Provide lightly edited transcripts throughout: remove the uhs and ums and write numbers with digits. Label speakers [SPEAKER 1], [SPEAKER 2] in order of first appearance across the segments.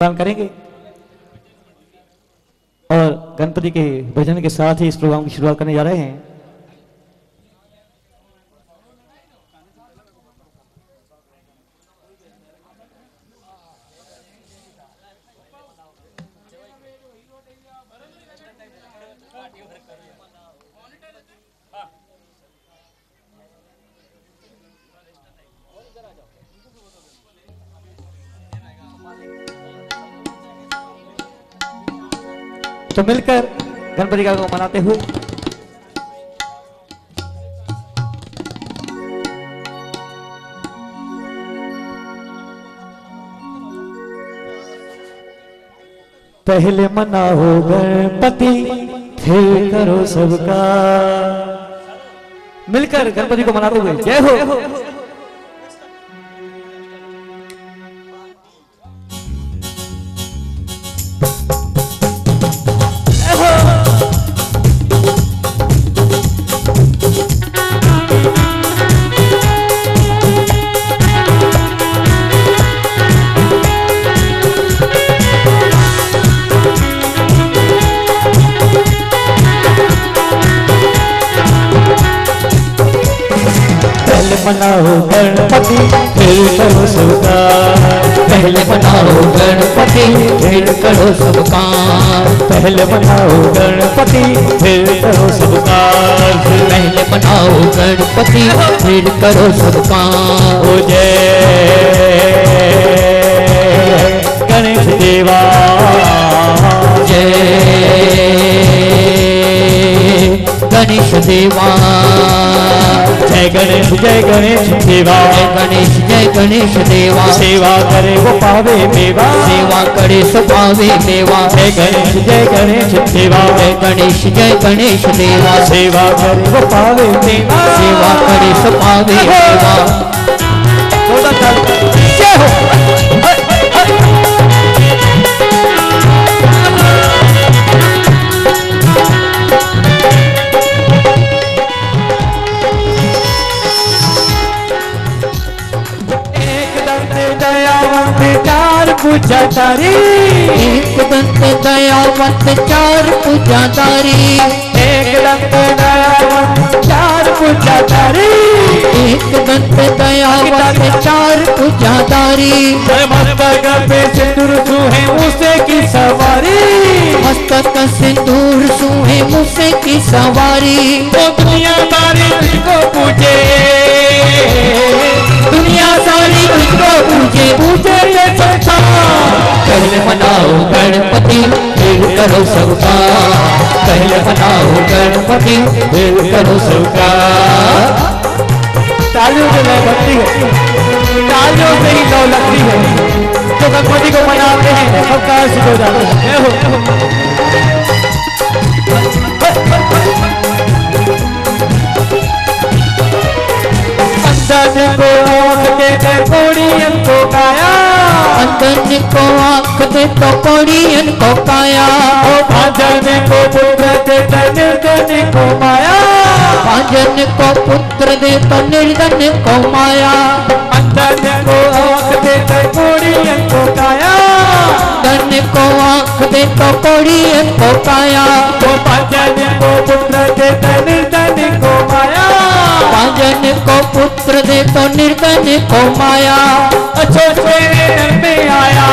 [SPEAKER 1] प्रदान करेंगे और गणपति के भजन के साथ ही इस प्रोग्राम की शुरुआत करने जा रहे हैं। तो मिलकर गणपति का को मनाते हुए पहले मनाओ गणपति फिर करो सबका। मिलकर गणपति को मनाते हुए जय हो। मनाओ गणपति फिर करो सबका।
[SPEAKER 2] पहले मनाओ गणपति फिर करो सबका।
[SPEAKER 1] पहले मनाओ गणपति फिर करो सबका।
[SPEAKER 2] पहले मनाओ गणपति फिर करो सबका।
[SPEAKER 1] ओ जय गणेश देवा,
[SPEAKER 2] जय गणेश देवा,
[SPEAKER 1] जय गणेश देवा,
[SPEAKER 2] जय गणेश देवा।
[SPEAKER 1] सेवा करे वो पावे मेवा,
[SPEAKER 2] सेवा करे सो पावे मेवा।
[SPEAKER 1] जय गणेश देवा,
[SPEAKER 2] जय गणेश देवा।
[SPEAKER 1] सेवा करे वो पावे मेवा,
[SPEAKER 2] सेवा करे सो पावे मेवा।
[SPEAKER 1] जय हो। पूजा तारी,
[SPEAKER 2] एक दंत दयावंत चार पूजा तारी।
[SPEAKER 1] एक दंत दयावंत चार पूजा तारी।
[SPEAKER 2] एक दंत दयावंत चार पूजा तारी।
[SPEAKER 1] मस्तक पे सिंदूर सूहे मूसे की सवारी,
[SPEAKER 2] मस्तक सिंदूर सूहे मूसे की सवारी।
[SPEAKER 1] वो दुनिया सारी तुझको पूजे,
[SPEAKER 2] दुनिया सारी तुझको पूजे।
[SPEAKER 1] पूजे ये संसार।
[SPEAKER 2] पहले मनाओ गणपति फिर करो सबका। पहले मनाओ गणपति फिर करो सबका।
[SPEAKER 1] तालियों से लय लगती है, तालियों से ही लौ लगती है। तो गणपति को मनाते हैं सबका सुख हो जाता है। अंधन को आँख दे कोड़ियन को काया,
[SPEAKER 2] अंधन को आँख दे तो कोड़ियन को काया।
[SPEAKER 1] ओ भाजन को पुत्र दे निर्धन को माया,
[SPEAKER 2] भाजन को पुत्र दे तो निर्धन को माया।
[SPEAKER 1] अंधन को आँख दे कोड़ियन को काया,
[SPEAKER 2] धन को आँख दे तो कोड़ियन को काया।
[SPEAKER 1] ओ भाजन को पुत्र दे निर्धन को माया,
[SPEAKER 2] भाजन को पुत्र दे तो निर्धन को माया।
[SPEAKER 1] अच्छो मेरे घर पे आया,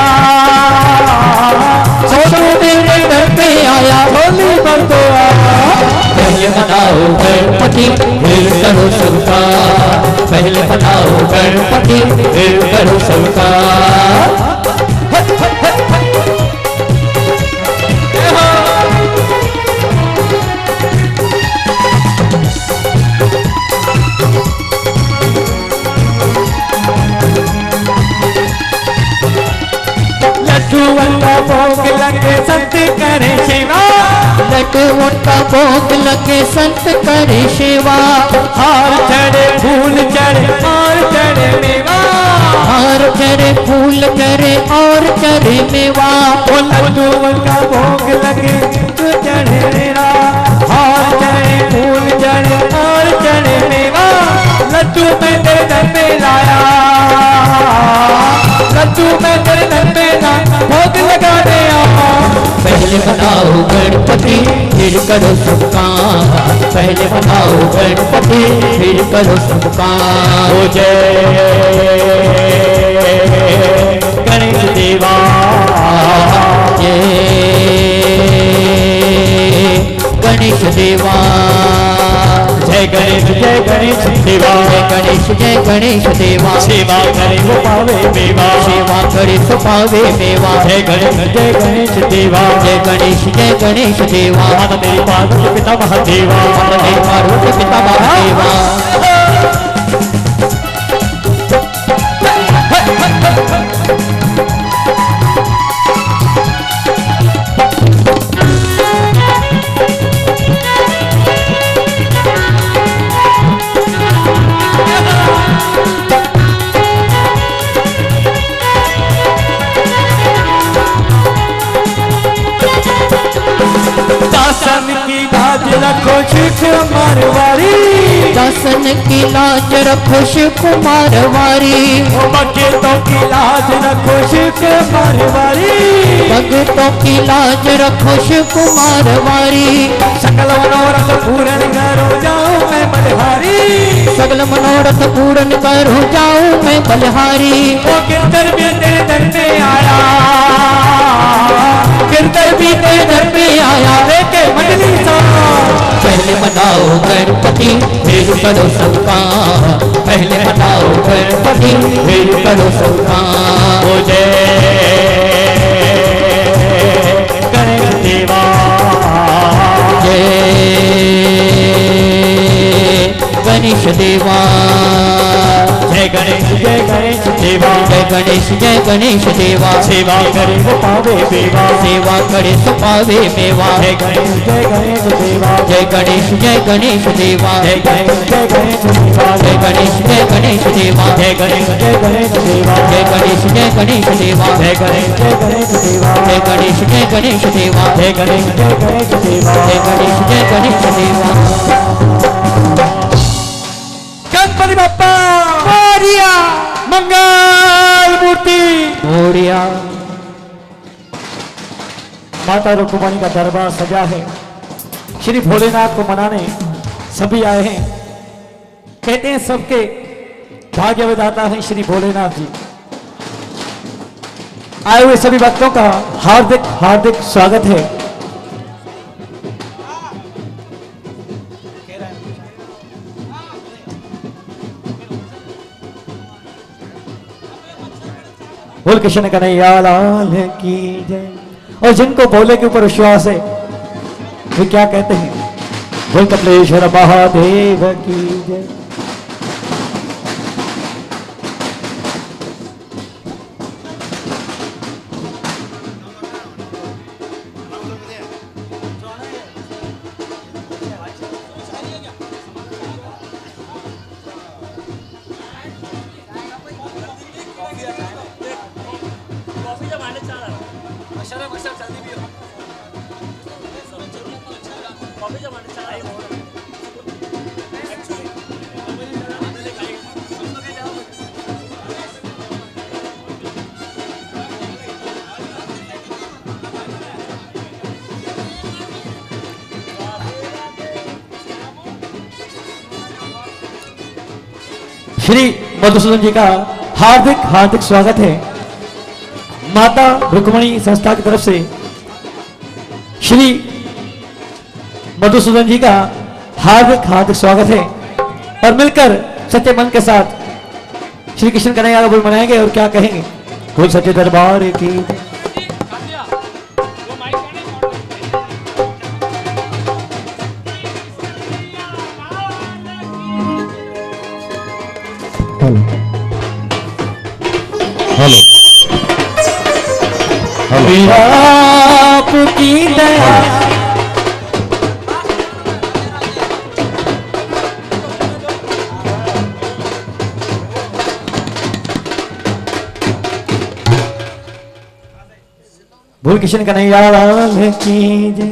[SPEAKER 2] छोटू मेरे घर पे आया।
[SPEAKER 1] होली पर तो आया।
[SPEAKER 2] पहले मनाओ गणपति फिर करो सबका। पहले मनाओ गणपति फिर करो सबका।
[SPEAKER 1] लड्डूओं का भोग लगे संत करे सेवा,
[SPEAKER 2] लड्डूओं का भोग लगे संत करे सेवा।
[SPEAKER 1] हार चढ़े फूल चढ़े और चढ़े मेवा,
[SPEAKER 2] हार चढ़े फूल चढ़े और चढ़े मेवा।
[SPEAKER 1] ओ लड्डूओं का भोग लगे चढ़े मेरा, हार चढ़े फूल चढ़े और चढ़े मेवा। लड्डू मैंने घर पे लाया, तू मैं तेरे दर पे ना भोग लगाने आया।
[SPEAKER 2] पहले बनाओ गणपति फिर करो सब काम, पहले बनाओ गणपति फिर करो सब काम।
[SPEAKER 1] हो जय गणेश देवा,
[SPEAKER 2] जय गणेश देवा,
[SPEAKER 1] जय गणेश देवा,
[SPEAKER 2] जय गणेश जय गणेश देवा।
[SPEAKER 1] सेवा करे वो पावे मेवा,
[SPEAKER 2] सेवा करे सो पावे मेवा।
[SPEAKER 1] जय गणेश देवा,
[SPEAKER 2] जय गणेश देवा।
[SPEAKER 1] माता मेरी पार्वती पिता महादेवा,
[SPEAKER 2] माता मेरी पार्वती पिता महादेवा।
[SPEAKER 1] दासन की लाज रखो शिव मारवारी,
[SPEAKER 2] दासन की लाज रखो शिव कुमार वारी।
[SPEAKER 1] भक्तों की लाज रखो शिव मारवारी,
[SPEAKER 2] भक्तों की लाज रखो शिव कुमार वारी।
[SPEAKER 1] सकल मनोरथ पूर्ण करो जाऊं मैं बलिहारी,
[SPEAKER 2] सकल मनोरथ पूर्ण करो जाऊं मैं बलिहारी।
[SPEAKER 1] वो कीर्तन भी तेरे दर पे आया,
[SPEAKER 2] कीर्तन भी तेरे दर पे आया।
[SPEAKER 1] लेके मंडली सा।
[SPEAKER 2] पहले मनाओ गणपति फिर करो सब काम, पहले मनाओ गणपति फिर करो सब काम।
[SPEAKER 1] हो जय गणेश देवा,
[SPEAKER 2] जय गणेश देवा,
[SPEAKER 1] जय गणेश देवा,
[SPEAKER 2] जय गणेश देवा।
[SPEAKER 1] सेवा करे वो पावे मेवा,
[SPEAKER 2] सेवा करे सो पावे मेवा।
[SPEAKER 1] जय गणेश देवा,
[SPEAKER 2] जय गणेश देवा।
[SPEAKER 1] जय गणेश देवा,
[SPEAKER 2] जय गणेश देवा।
[SPEAKER 1] जय गणेश देवा,
[SPEAKER 2] जय गणेश देवा।
[SPEAKER 1] जय गणेश देवा,
[SPEAKER 2] जय गणेश देवा।
[SPEAKER 1] जय गणेश देवा,
[SPEAKER 2] जय गणेश देवा।
[SPEAKER 1] गणपति बप्पा मोरिया, मंगल मूर्ति
[SPEAKER 2] मोरिया।
[SPEAKER 1] माता रुक्मिणी का दरबार सजा है, श्री भोलेनाथ को मनाने सभी आए हैं। कहते हैं सबके भाग्य विधाता है श्री भोलेनाथ जी। आए हुए सभी भक्तों का हार्दिक हार्दिक स्वागत है। बोल कृष्ण कन्हैया लाल की जय। और जिनको भोले के ऊपर विश्वास है वे क्या कहते हैं? बोल कपिलेश्वर महादेव की जय। श्री मधुसूदन जी का हार्दिक हार्दिक स्वागत है। माता रुक्मिणी संस्था की तरफ से श्री मधुसूदन जी का हार्दिक हार्दिक स्वागत है। और मिलकर सच्चे मन के साथ श्री कृष्ण कन्हैया बोल मनाएंगे और क्या कहेंगे? बोल सच्चे दरबार की।
[SPEAKER 3] हेलो
[SPEAKER 1] आपकी दया बोल कृष्ण कन्हैया लाल की जय।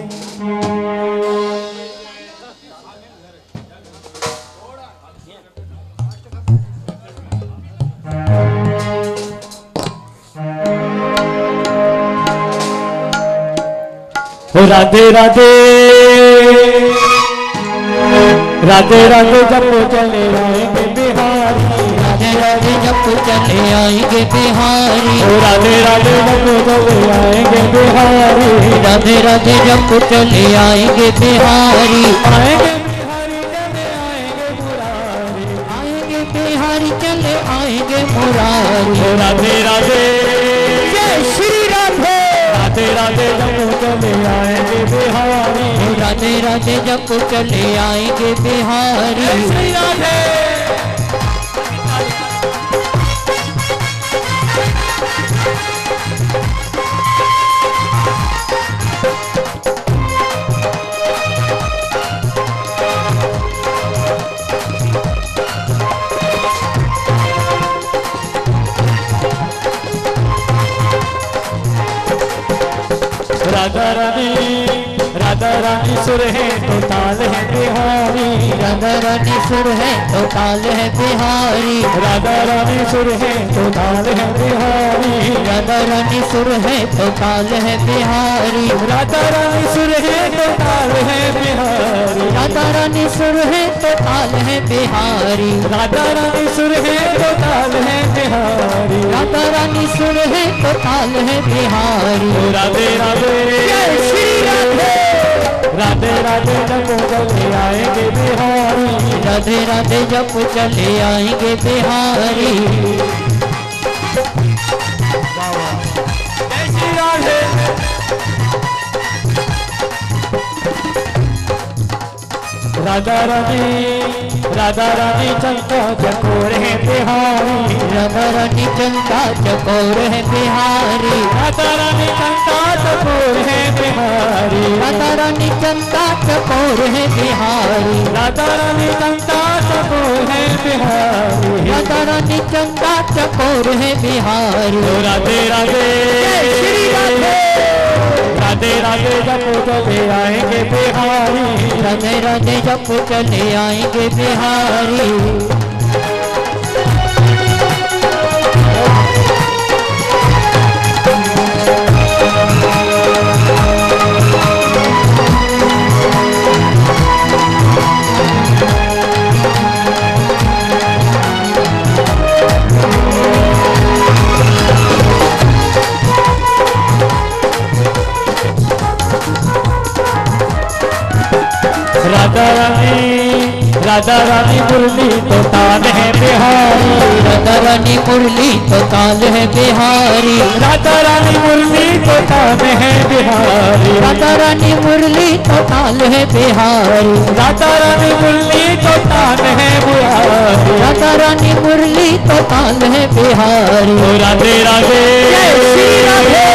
[SPEAKER 1] हो राधे राधे राधे राधे जब चले आएंगे बिहारी,
[SPEAKER 2] राधे राधे जब चले आएंगे बिहारी,
[SPEAKER 1] हो राधे राधे जब चले आएंगे बिहारी,
[SPEAKER 2] राधे राधे जब चले आएंगे बिहारी,
[SPEAKER 1] आएंगे बिहारी चले आएंगे मुरारी,
[SPEAKER 2] आएंगे बिहारी चले आएंगे मुरारी।
[SPEAKER 1] हो राधे राधे
[SPEAKER 2] जय श्री राधे।
[SPEAKER 1] राधे राधे जब चले आएंगे बिहारी,
[SPEAKER 2] राधे राधे जब चले आएंगे बिहारी,
[SPEAKER 1] श्री राधे राधा रानी सुर है तो ताल है बिहारी,
[SPEAKER 2] राधा रानी सुर है तो ताल है बिहारी,
[SPEAKER 1] राधा रानी सुर है तो ताल है बिहारी,
[SPEAKER 2] राधा रानी सुर है तो ताल है बिहारी,
[SPEAKER 1] राधा रानी सुर है तो ताल है बिहारी,
[SPEAKER 2] राधा रानी सुर है तो ताल है बिहारी,
[SPEAKER 1] राधा रानी सुर है तो ताल है बिहारी,
[SPEAKER 2] राधा रानी सुर है तो ताल है बिहारी।
[SPEAKER 1] ओ राधे राधे
[SPEAKER 2] जय श्री राधे।
[SPEAKER 1] राधे राधे जब चले आएंगे बिहारी,
[SPEAKER 2] राधे राधे जब चले आएंगे बिहारी,
[SPEAKER 1] जय श्री राधे राधा रानी चंदा चकोर है बिहारी,
[SPEAKER 2] राधा रानी चंदा चकोर है बिहारी,
[SPEAKER 1] राधा रानी चंदा चकोर है बिहारी,
[SPEAKER 2] राधा रानी चंदा चकोर है बिहारी,
[SPEAKER 1] राधा रानी चंदा चकोर है बिहारी,
[SPEAKER 2] राधा रानी चंदा चकोर है बिहारी।
[SPEAKER 1] ओ राधे राधे
[SPEAKER 2] जय श्री राधे।
[SPEAKER 1] राधे राधे जब चले आएंगे बिहारी,
[SPEAKER 2] राधे राधे जब चले आएंगे बिहारी,
[SPEAKER 1] राधा रानी मुरली तो ताल है बिहारी,
[SPEAKER 2] राधा रानी मुरली तो ताल है बिहारी,
[SPEAKER 1] राधा रानी मुरली तो ताल है बिहारी,
[SPEAKER 2] राधा रानी मुरली तो ताल है बिहारी,
[SPEAKER 1] राधा रानी मुरली तो ताल है बिहारी,
[SPEAKER 2] राधा रानी मुरली तो ताल है बिहारी।
[SPEAKER 1] ओ राधे राधे
[SPEAKER 2] जय श्री राधे।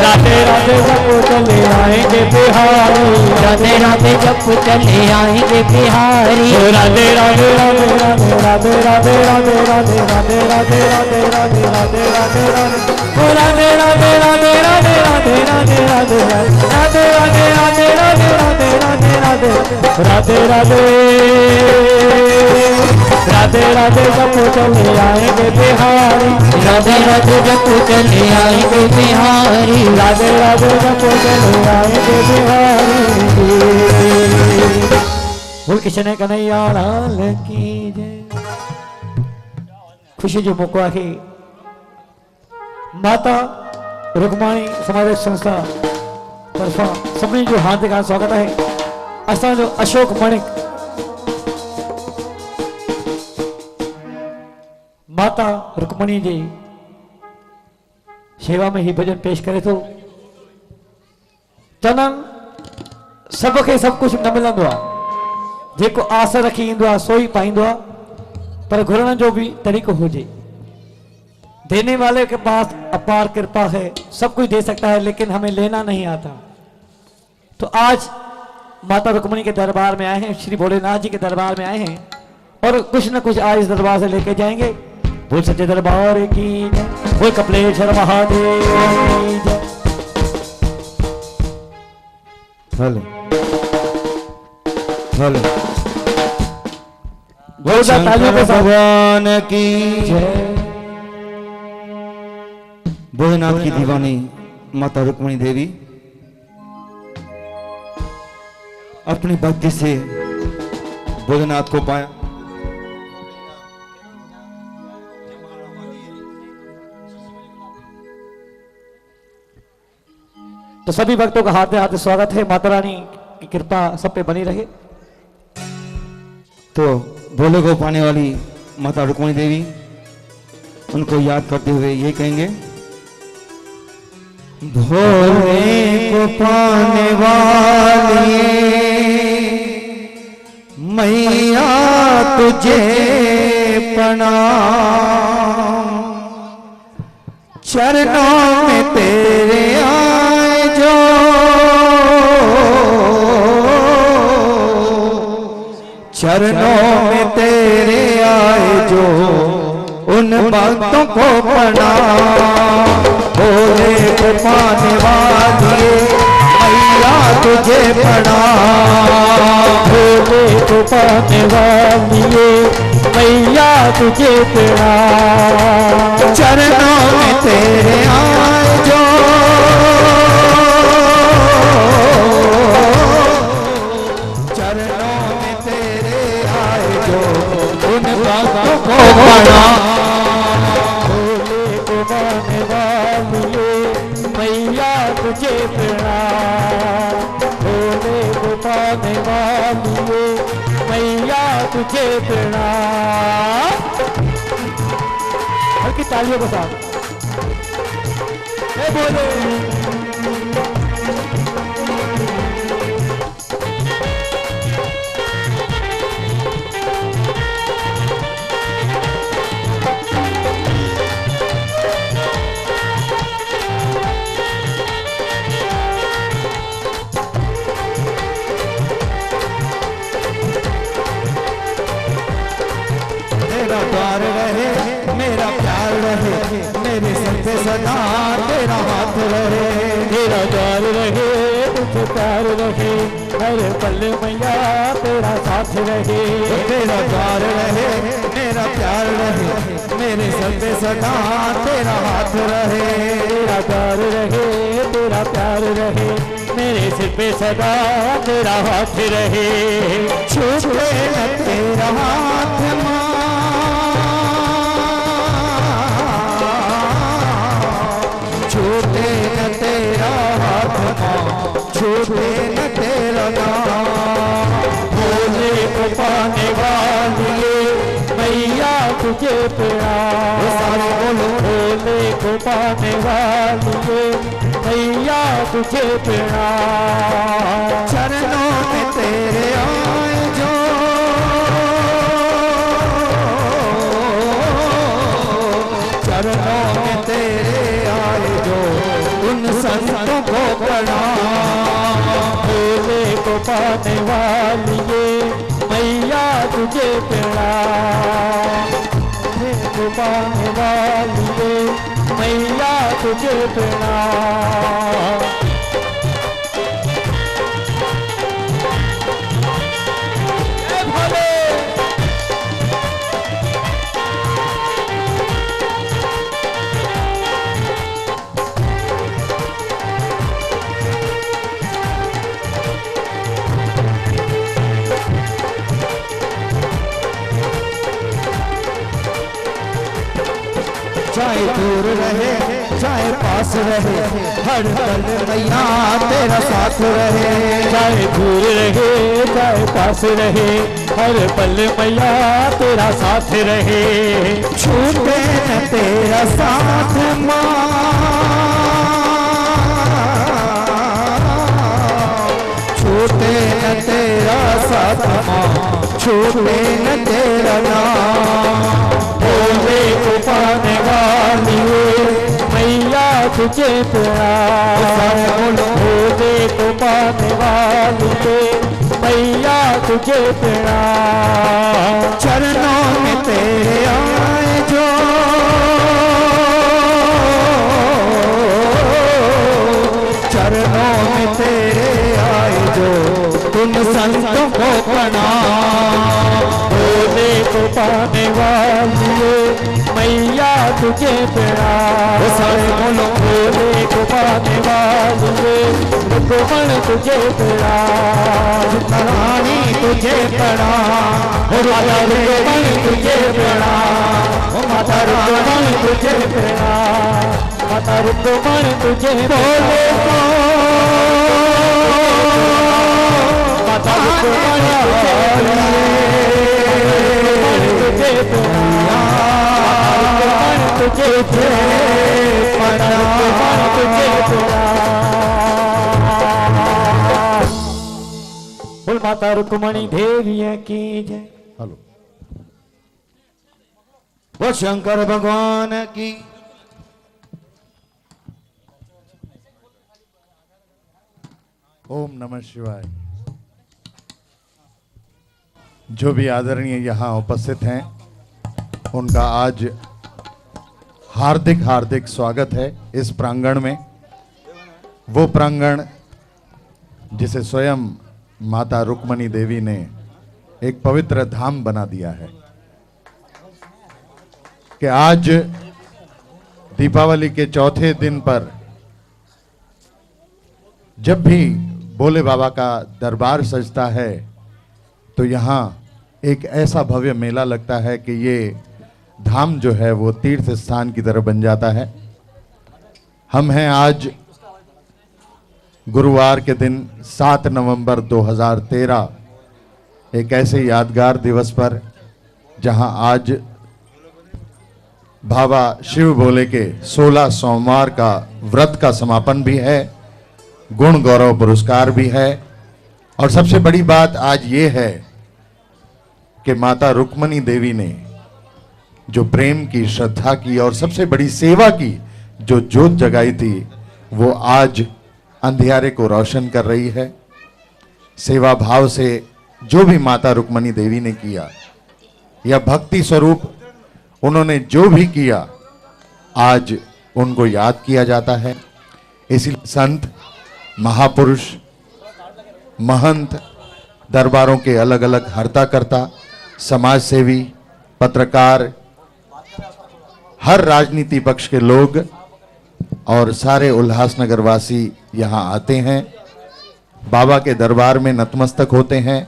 [SPEAKER 1] राधे राधे जब चले आएंगे बिहारी,
[SPEAKER 2] राधे राधे जब चले आएंगे बिहारी,
[SPEAKER 1] ओ राधे राधे राधे राधे राधे राधे राधे राधे राधे राधे राधे राधे राधे राधे राधे ओ राधे राधे राधे राधे राधे राधे राधे राधे राधे राधे राधे राधे राधे राधे राधे राधे राधे राधे जब चले आएंगे बिहारी,
[SPEAKER 2] राधे राधे जब चले आएंगे बिहारी,
[SPEAKER 1] राधे राधे जब चले आएंगे बिहारी। बोल किशन कन्हैया लाल की जय। खुशी जो मौको आहे माता रुक्माणी समाज संस्था तरफा सभी जो हार्दिक स्वागत है। असांजो अशोक मणिक माता रुक्मणी जी सेवा में ही भजन पेश करे तो चनन सबके सब कुछ न मिलंदो आहे, जेको आस रखी ईंदो आहे सो ही पाईंदो आहे, पर घुरण जो भी तरीको होजे। देने वाले के पास अपार कृपा है, सब कुछ दे सकता है, लेकिन हमें लेना नहीं आता। तो आज माता रुक्मणी के दरबार में आए हैं, श्री भोलेनाथ जी के दरबार में आए हैं और कुछ न कुछ आज इस दरबार से लेके जाएंगे। बोल सच्चे दरबार की जय, बोल कपिलेश्वर महादेव की जय।
[SPEAKER 3] हेलो हेलो
[SPEAKER 1] जोरदार तालियों के साथ
[SPEAKER 3] भगवान की
[SPEAKER 1] जय।
[SPEAKER 3] भोलेनाथ की दीवानी माता रुक्मणी देवी अपनी भक्ति से भोलेनाथ को पाया।
[SPEAKER 1] तो सभी भक्तों का हाथ में हाथ स्वागत है। माता रानी की कृपा सब पे बनी रहे।
[SPEAKER 3] तो भोले को पाने वाली माता रुक्मिणी देवी, उनको याद करते हुए ये कहेंगे, भोले को पाने वाली मैया तुझे प्रणाम, चरणों में तेरे आए जो चरणों में तेरे आए जो उन भक्तों को प्रणाम। भोले को पाने वाली मैया तुझे प्रणाम,
[SPEAKER 1] भोले को पाने वाली मैया तुझे प्रणाम,
[SPEAKER 3] चरणों में तेरे आए जो चरणों में तेरे आए जो उन भक्तों को प्रणाम।
[SPEAKER 1] भोले को पाने वाली मैया तुझे प्रणाम, भोले को पाने वाली मैया तुझे प्रणाम। हल्की तालियों के साथ हे भोले।
[SPEAKER 3] तेरा प्यार रहे, मेरा प्यार रहे, मेरे सर पे सदा तेरा हाथ रहे।
[SPEAKER 1] तेरा प्यार रहे, तुझे प्यार रहे, मेरे पल्ले मैया तेरा साथ रहे।
[SPEAKER 3] तेरा प्यार रहे, मेरा प्यार रहे, मेरे सर पे सदा तेरा हाथ रहे।
[SPEAKER 1] तेरा प्यार रहे, तेरा प्यार रहे, मेरे सिर पे सदा तेरा हाथ रहे।
[SPEAKER 3] छूटे न तेरा हाथ माँ, छूटे न तेरा हाथ माँ, छूटे न तेरा नाम।
[SPEAKER 1] भोले को पाने वाली मैया तुझे प्रणाम,
[SPEAKER 3] सारे बोलो।
[SPEAKER 1] भोले को पाने वाली मैया तुझे प्रणाम,
[SPEAKER 3] चरणों में तेरे आए जो चरणों में तेरे आए जो उन संतों को प्रणाम।
[SPEAKER 1] भोले को पाने वाली मैया तुझे प्रणाम, भोले को पाने वाली मैया तुझे प्रणाम। हे भोले।
[SPEAKER 3] चाहे दूर रहे चाहे पास रहे, हर पल मैया तेरा साथ रहे।
[SPEAKER 1] चाहे दूर रहे चाहे पास रहे, हर पल मैया तेरा साथ रहे।
[SPEAKER 3] छूटे न तेरा साथ माँ, छूटे न तेरा साथ माँ, छूटे न तेरा नाम।
[SPEAKER 1] भोले को पाने वाली मैया तुझे प्रणाम, भोले को पाने वाली मैया तुझे प्रणाम,
[SPEAKER 3] चरणों में तेरे आए जो चरणों में तेरे आए जो उन संतों को प्रणाम।
[SPEAKER 1] भोले को पाने वाली मैया तुझे प्रणाम,
[SPEAKER 3] सारे बोलो।
[SPEAKER 1] भोले को पाने वाली रुक्मण तुझे प्रणाम,
[SPEAKER 3] रानी तुझे प्रणाम,
[SPEAKER 1] माता रुक्मण तुझे प्रणाम, माता रुक्मण तुझे प्रणाम, माता रुक्मण तुझे प्रणाम, माता रुक्मण तुझे प्रणाम, तुझे प्रणाम, तुझे प्रणाम। बोल माता रुक्मणी देवी की जय।
[SPEAKER 3] हेलो, वो शंकर भगवान की। ओम नमः शिवाय। जो भी आदरणीय यहाँ उपस्थित हैं उनका आज हार्दिक हार्दिक स्वागत है इस प्रांगण में। वो प्रांगण जिसे स्वयं माता रुक्मणी देवी ने एक पवित्र धाम बना दिया है कि आज दीपावली के चौथे दिन पर जब भी भोले बाबा का दरबार सजता है तो यहाँ एक ऐसा भव्य मेला लगता है कि ये धाम जो है वो तीर्थ स्थान की तरह बन जाता है। हम हैं आज गुरुवार के दिन 7 नवंबर 2013 एक ऐसे यादगार दिवस पर जहां आज बाबा शिव भोले के 16 सोमवार का व्रत का समापन भी है, गुण गौरव पुरस्कार भी है और सबसे बड़ी बात आज ये है कि माता रुक्मणी देवी ने जो प्रेम की, श्रद्धा की और सबसे बड़ी सेवा की जो ज्योत जगाई थी वो आज अंधियारे को रोशन कर रही है। सेवा भाव से जो भी माता रुक्मणी देवी ने किया या भक्ति स्वरूप उन्होंने जो भी किया आज उनको याद किया जाता है। इसलिए संत, महापुरुष, महंत, दरबारों के अलग अलग हर्ता कर्ता, समाज सेवी, पत्रकार, हर राजनीति पक्ष के लोग और सारे उल्लासनगर वासी यहाँ आते हैं, बाबा के दरबार में नतमस्तक होते हैं,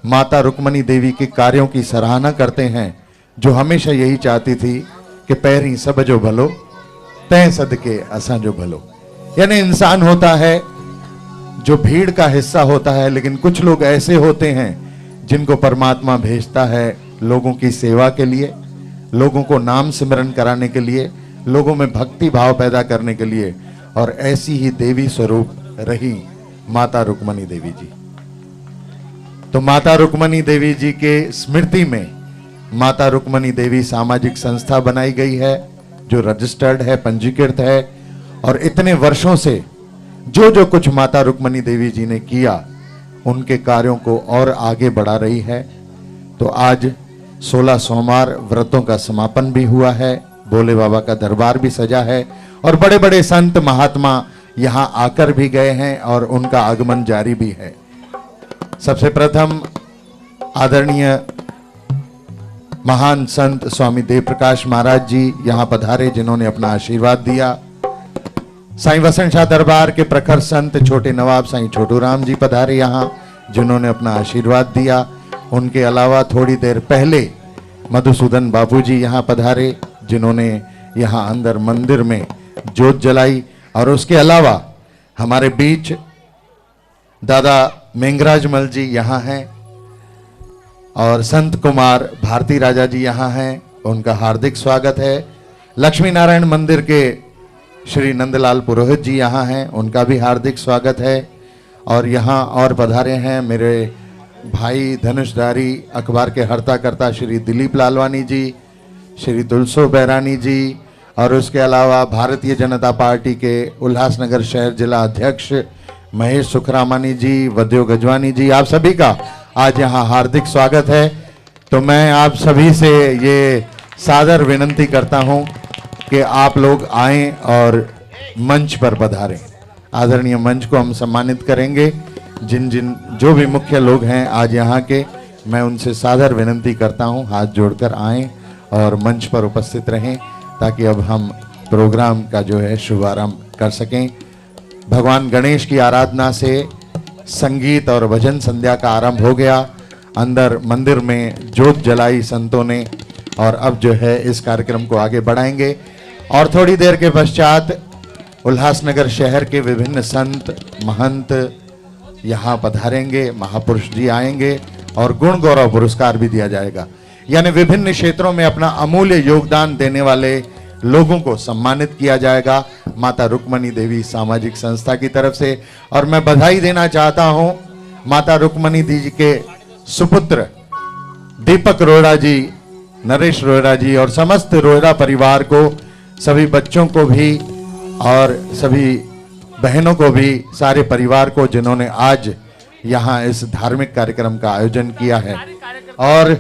[SPEAKER 3] माता रुक्मणी देवी के कार्यों की सराहना करते हैं जो हमेशा यही चाहती थी कि पैरी सब जो भलो तय सदके असा जो भलो। यानी इंसान होता है जो भीड़ का हिस्सा होता है, लेकिन कुछ लोग ऐसे होते हैं जिनको परमात्मा भेजता है लोगों की सेवा के लिए, लोगों को नाम सिमरन कराने के लिए, लोगों में भक्ति भाव पैदा करने के लिए। और ऐसी ही देवी स्वरूप रही माता रुक्मणी देवी जी। तो माता रुक्मणी देवी जी के स्मृति में माता रुक्मणी देवी सामाजिक संस्था बनाई गई है जो रजिस्टर्ड है, पंजीकृत है और इतने वर्षों से जो कुछ माता रुक्मणी देवी जी ने किया उनके कार्यों को और आगे बढ़ा रही है। तो आज 16 सोमवार व्रतों का समापन भी हुआ है, भोले बाबा का दरबार भी सजा है और बड़े बड़े संत महात्मा यहाँ आकर भी गए हैं और उनका आगमन जारी भी है। सबसे प्रथम आदरणीय महान संत स्वामी देव प्रकाश महाराज जी यहाँ पधारे जिन्होंने अपना आशीर्वाद दिया। साईं वसंत शाह दरबार के प्रखर संत छोटे नवाब साईं छोटू राम जी पधारे यहाँ जिन्होंने अपना आशीर्वाद दिया। उनके अलावा थोड़ी देर पहले मधुसूदन बापू जी यहाँ पधारे जिन्होंने यहाँ अंदर मंदिर में ज्योत जलाई। और उसके अलावा हमारे बीच दादा मेंगराज मल जी यहाँ हैं और संत कुमार भारती राजा जी यहाँ हैं, उनका हार्दिक स्वागत है। लक्ष्मी नारायण मंदिर के श्री नंदलाल पुरोहित जी यहाँ हैं, उनका भी हार्दिक स्वागत है। और यहाँ और पधारे हैं मेरे भाई धनुषधारी अखबार के हर्ता करता श्री दिलीप लालवानी जी, श्री तुलसो बैरानी जी और उसके अलावा भारतीय जनता पार्टी के उल्लासनगर शहर जिला अध्यक्ष महेश सुखरामानी जी, वद्यो गजवानी जी, आप सभी का आज यहाँ हार्दिक स्वागत है। तो मैं आप सभी से ये सादर विनंती करता हूँ कि आप लोग आएं और मंच पर पधारें। आदरणीय मंच को हम सम्मानित करेंगे। जो भी मुख्य लोग हैं आज यहाँ के, मैं उनसे सादर विनंती करता हूँ हाथ जोड़कर आएं और मंच पर उपस्थित रहें ताकि अब हम प्रोग्राम का जो है शुभारंभ कर सकें। भगवान गणेश की आराधना से संगीत और भजन संध्या का आरंभ हो गया। अंदर मंदिर में ज्योत जलाई संतों ने और अब जो है इस कार्यक्रम को आगे बढ़ाएंगे। और थोड़ी देर के पश्चात उल्लासनगर शहर के विभिन्न संत महंत यहाँ पधारेंगे, महापुरुष जी आएंगे और गुण गौरव पुरस्कार भी दिया जाएगा। यानी विभिन्न क्षेत्रों में अपना अमूल्य योगदान देने वाले लोगों को सम्मानित किया जाएगा माता रुक्मणी देवी सामाजिक संस्था की तरफ से। और मैं बधाई देना चाहता हूं माता रुक्मणी देवी के सुपुत्र दीपक रोहिड़ा जी, नरेश रोहिड़ा जी और समस्त रोहिड़ा परिवार को, सभी बच्चों को भी और सभी बहनों को भी, सारे परिवार को जिन्होंने आज यहाँ इस धार्मिक कार्यक्रम का आयोजन किया है। और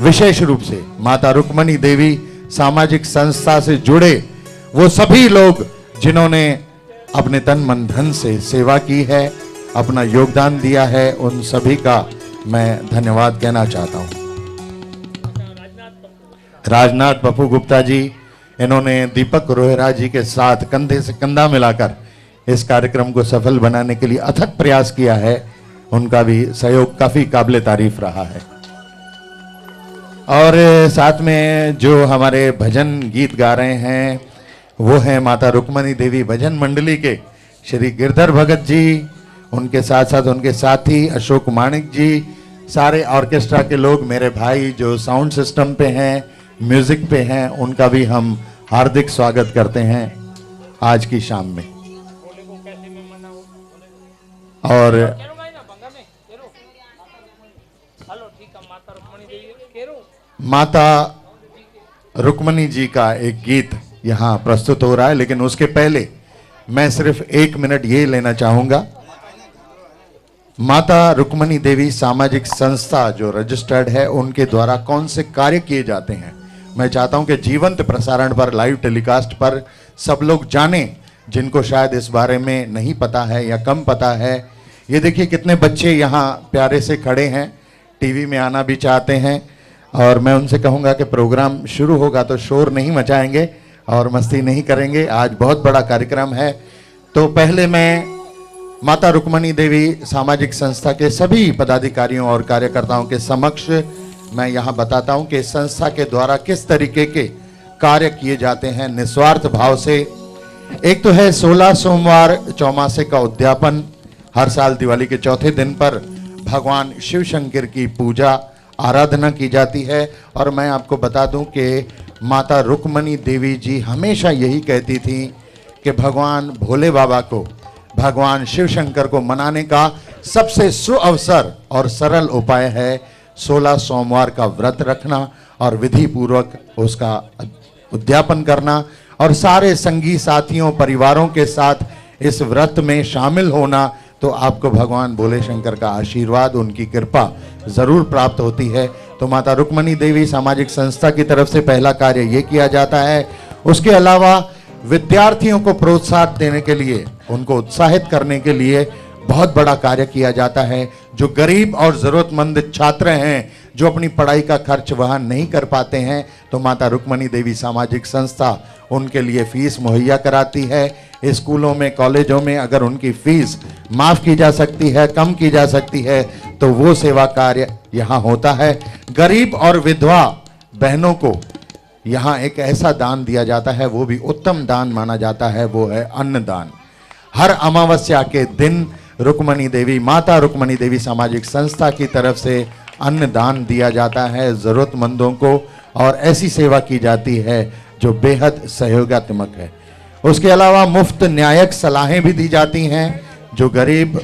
[SPEAKER 3] विशेष रूप से माता रुक्मणी देवी सामाजिक संस्था से जुड़े वो सभी लोग जिन्होंने अपने तन मन धन से सेवा की है, अपना योगदान दिया है, उन सभी का मैं धन्यवाद कहना चाहता हूं। राजनाथ पप्पू गुप्ता जी, इन्होंने दीपक रोहिड़ा जी के साथ कंधे से कंधा मिलाकर इस कार्यक्रम को सफल बनाने के लिए अथक प्रयास किया है। उनका भी सहयोग काफी काबिले तारीफ रहा है। और साथ में जो हमारे भजन गीत गा रहे हैं वो हैं माता रुक्मणी देवी भजन मंडली के श्री गिरधर भगत जी, उनके साथ साथ उनके साथी अशोक माणिक जी, सारे ऑर्केस्ट्रा के लोग, मेरे भाई जो साउंड सिस्टम पे हैं, म्यूजिक पे हैं, उनका भी हम हार्दिक स्वागत करते हैं आज की शाम में। और माता रुक्मणी जी का एक गीत यहाँ प्रस्तुत हो रहा है, लेकिन उसके पहले मैं सिर्फ 1 मिनट ये लेना चाहूंगा। माता रुक्मणी देवी सामाजिक संस्था जो रजिस्टर्ड है, उनके द्वारा कौन से कार्य किए जाते हैं, मैं चाहता हूं कि जीवंत प्रसारण पर, लाइव टेलीकास्ट पर सब लोग जाने, जिनको शायद इस बारे में नहीं पता है या कम पता है। ये देखिए कितने बच्चे यहाँ प्यारे से खड़े हैं, टीवी में आना भी चाहते हैं। और मैं उनसे कहूँगा कि प्रोग्राम शुरू होगा तो शोर नहीं मचाएंगे और मस्ती नहीं करेंगे। आज बहुत बड़ा कार्यक्रम है। तो पहले मैं माता रुक्मणी देवी सामाजिक संस्था के सभी पदाधिकारियों और कार्यकर्ताओं के समक्ष मैं यहाँ बताता हूँ कि संस्था के द्वारा किस तरीके के कार्य किए जाते हैं निस्वार्थ भाव से। एक तो है 16 सोमवार चौमासे का उद्यापन। हर साल दिवाली के चौथे दिन पर भगवान शिव शंकर की पूजा आराधना की जाती है। और मैं आपको बता दूं कि माता रुक्मणी देवी जी हमेशा यही कहती थी कि भगवान भोले बाबा को, भगवान शिव शंकर को मनाने का सबसे सुअवसर और सरल उपाय है 16 सोमवार का व्रत रखना और विधि पूर्वक उसका उद्यापन करना और सारे संगी साथियों परिवारों के साथ इस व्रत में शामिल होना। तो आपको भगवान भोले शंकर का आशीर्वाद, उनकी कृपा जरूर प्राप्त होती है। तो माता रुक्मणी देवी सामाजिक संस्था की तरफ से पहला कार्य ये किया जाता है। उसके अलावा विद्यार्थियों को प्रोत्साहन देने के लिए, उनको उत्साहित करने के लिए बहुत बड़ा कार्य किया जाता है। जो गरीब और जरूरतमंद छात्र हैं, जो अपनी पढ़ाई का खर्च वहन नहीं कर पाते हैं, तो माता रुक्मणी देवी सामाजिक संस्था उनके लिए फीस मुहैया कराती है। स्कूलों में, कॉलेजों में अगर उनकी फीस माफ की जा सकती है, कम की जा सकती है, तो वो सेवा कार्य यहाँ होता है। गरीब और विधवा बहनों को यहाँ एक ऐसा दान दिया जाता है, वो भी उत्तम दान माना जाता है, वो है अन्नदान। हर अमावस्या के दिन रुक्मणी देवी, माता रुक्मणी देवी सामाजिक संस्था की तरफ से अन्नदान दिया जाता है जरूरतमंदों को, और ऐसी सेवा की जाती है जो बेहद सहयोगात्मक है। उसके अलावा मुफ्त न्यायिक सलाहें भी दी जाती हैं। जो गरीब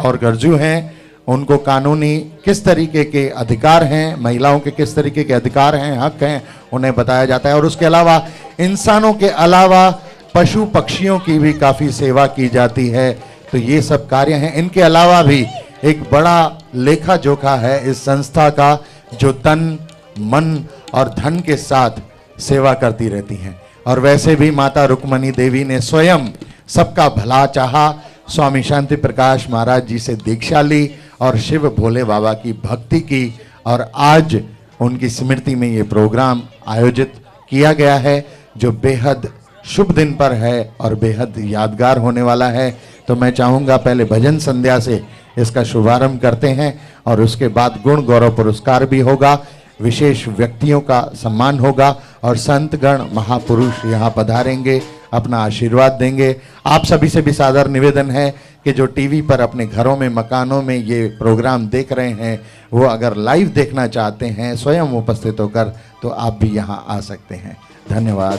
[SPEAKER 3] और गर्जू हैं उनको कानूनी किस तरीके के अधिकार हैं, महिलाओं के किस तरीके के अधिकार हैं, हक हैं, उन्हें बताया जाता है। और उसके अलावा इंसानों के अलावा पशु पक्षियों की भी काफ़ी सेवा की जाती है। तो ये सब कार्य हैं। इनके अलावा भी एक बड़ा लेखा जोखा है इस संस्था का, जो तन मन और धन के साथ सेवा करती रहती हैं। और वैसे भी माता रुक्मणी देवी ने स्वयं सबका भला चाहा, स्वामी शांति प्रकाश महाराज जी से दीक्षा ली और शिव भोले बाबा की भक्ति की। और आज उनकी स्मृति में ये प्रोग्राम आयोजित किया गया है, जो बेहद शुभ दिन पर है और बेहद यादगार होने वाला है। तो मैं चाहूँगा पहले भजन संध्या से इसका शुभारंभ करते हैं और उसके बाद गुण गौरव पुरस्कार भी होगा, विशेष व्यक्तियों का सम्मान होगा और संतगण महापुरुष यहाँ पधारेंगे, अपना आशीर्वाद देंगे। आप सभी से भी सादर निवेदन है कि जो टीवी पर अपने घरों में, मकानों में ये प्रोग्राम देख रहे हैं, वो अगर लाइव देखना चाहते हैं स्वयं उपस्थित होकर, तो आप भी यहाँ आ सकते हैं। धन्यवाद।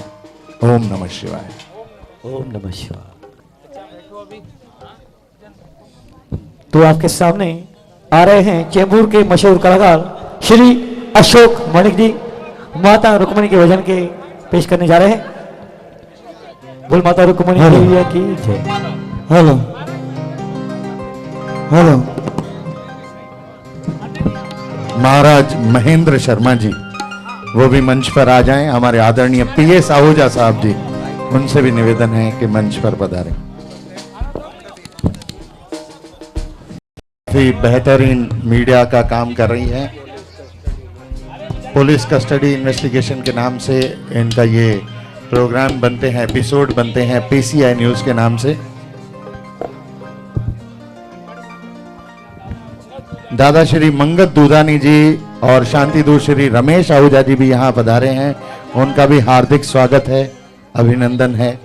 [SPEAKER 3] ओम नमः शिवाय।
[SPEAKER 1] ओम नमः शिवाय। तो आपके सामने आ रहे हैं चेंबूर के मशहूर कलाकार श्री अशोक मणिक जी, माता रुक्मणी के भजन के पेश करने जा रहे हैं। बोल माता रुक्मणी देवी की जय।
[SPEAKER 4] Hello hello.
[SPEAKER 3] महाराज महेंद्र शर्मा जी वो भी मंच पर आ जाएं। हमारे आदरणीय पीएस आहूजा साहब जी, उनसे भी निवेदन है कि मंच पर पधारें। काफी बेहतरीन मीडिया का काम कर रही है। पुलिस कस्टडी इन्वेस्टिगेशन के नाम से इनका ये प्रोग्राम बनते हैं, एपिसोड बनते हैं पीसीआई न्यूज के नाम से। दादा श्री मंगत दूधानी जी और शांति दूत श्री रमेश आहूजा जी भी यहाँ पधारे हैं, उनका भी हार्दिक स्वागत है, अभिनंदन है।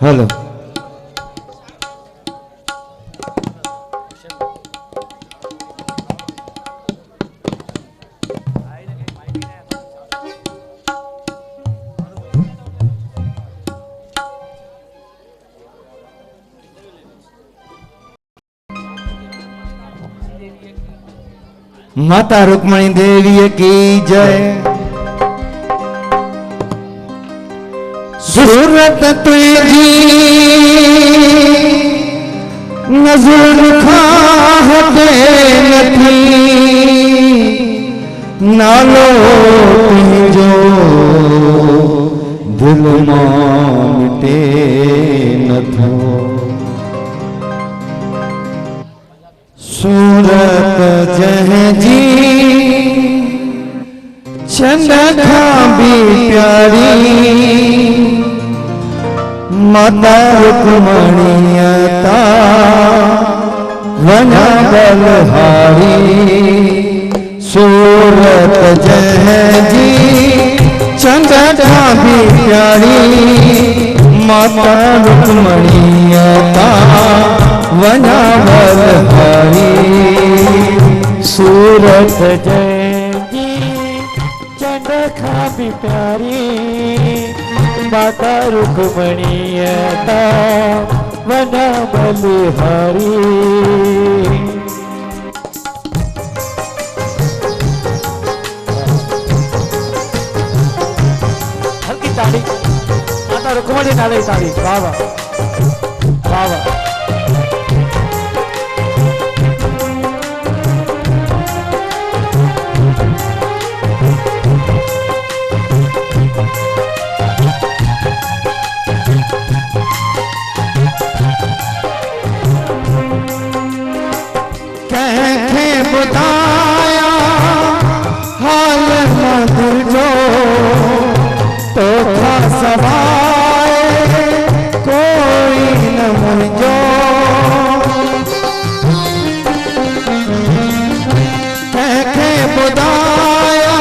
[SPEAKER 4] हेलो। माता रुक्मणी देवी की जय। सूरत तुझी नजर खाते नथी, नालो तुझो दिल मां मिटे नथो। सूरत जंहिंजी चंद खां भी प्यारी, माता रुक्मणीअ ता वञा बलहारी। सूरत जंहिंजी चंद खां भी प्यारी, माता रुक्मणीअ ता वञा बलहारी।
[SPEAKER 1] सूरत जंहिंजी चंद खां भी प्यारी, माता रुक्मणीअ ता वञा बलिहारी। हल्की ताली, माता रुक्मणी नाले ताली। वाह वाह वाह वाह।
[SPEAKER 4] बुधाया हाल मधुर जो, तो था सवाए कोई न मुझो। कैखे बुधाया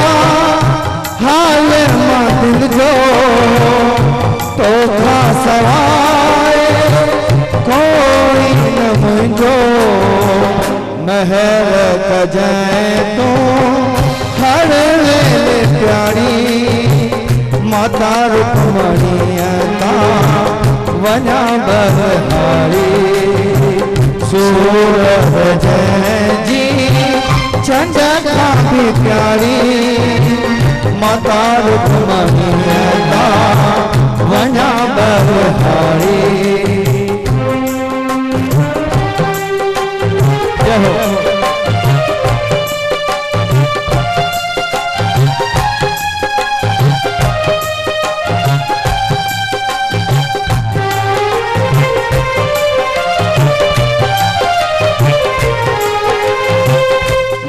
[SPEAKER 4] हाल मधुर जो, तो था सवाए कोई न मुझो। महर कजै तो हर वेले प्यारी, माता रुक्मणीअ ता वञा बलहारी। सूरत जंहिंजी चंद खां भी प्यारी, माता रुक्मणीअ ता वञा बलिहारी। जय हो।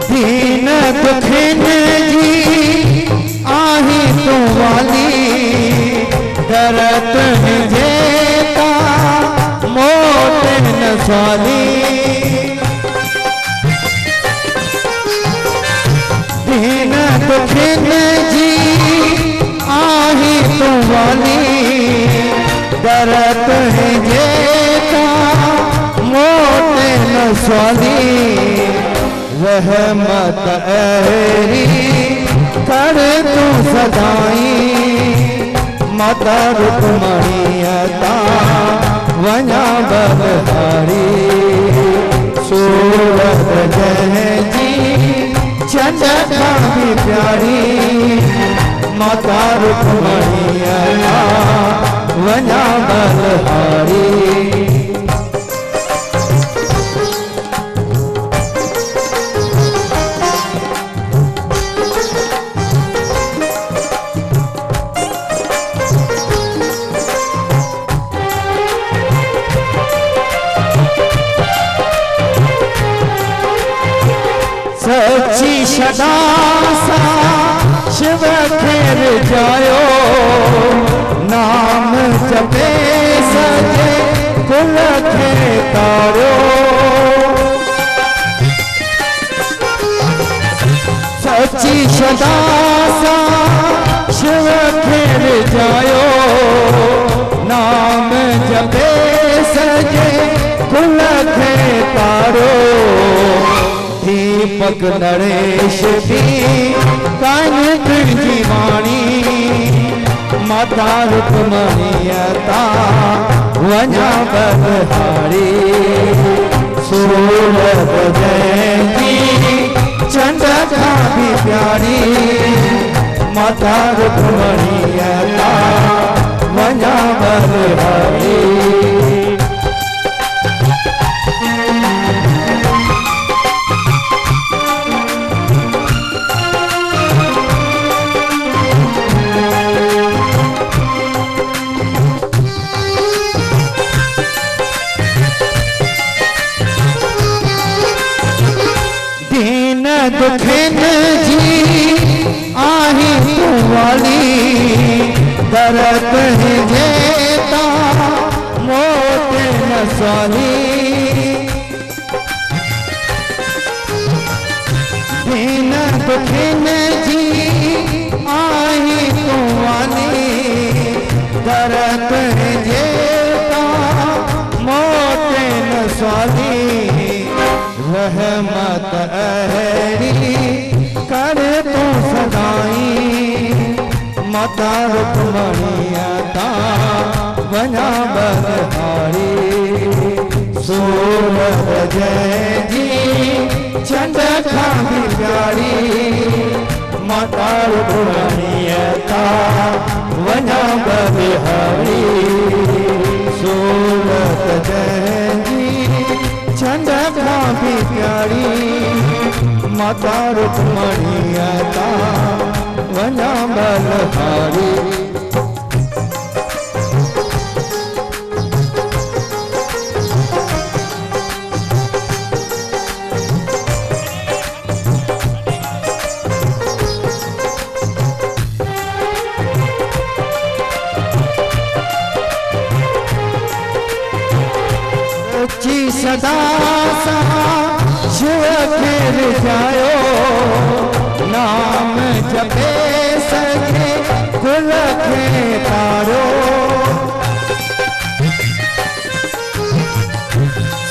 [SPEAKER 4] दीन दुखिन जी आही तू वाली, दरत जेता मोट न स्वाली। दीन दुखिन जी आही तू वाली, दरत जेता मोट न स्वाली। रहमत ऐरी कर तू सदाई, माता रुक्मणीयता वञा बलिहारी। सूरत जय जी चंद खां भी प्यारी, माता रुक्मणीयता वञा बलिहारी। सच्ची सदा सा शिव खेर जायो, नाम जपे सजे कुल खे तारो। सच्ची सदा सा शिव खेर जायो, नाम जपे सजे कुल खे तारो। दीपक नरेश भी कान तुझी वाणी, माता रुक्मणीयता वञा बलिहारी। सूरत जय जी चंद खां भी प्यारी, माता रुक्मणीयता वञा बलिहारी। दुखिन जी आही तू वाली, दरत जेता मोट न स्वाली। दीन दुखिन जी आही तू वाली, दरत जेता मोट न स्वाली। रहमत ऐरी कर तू सदाई, माता रुक्मणीयता वञा बलिहारी। सूरत जय जी चंद खां भी प्यारी, माता रुक्मणीयता वञा बलिहारी। सूरत जय जी चंद खां भी प्यारी, माता रुक्मणीयता वञा बलिहारी। सदा सा शिव खेर जायो, नाम जपे सजे कुल खे तारो।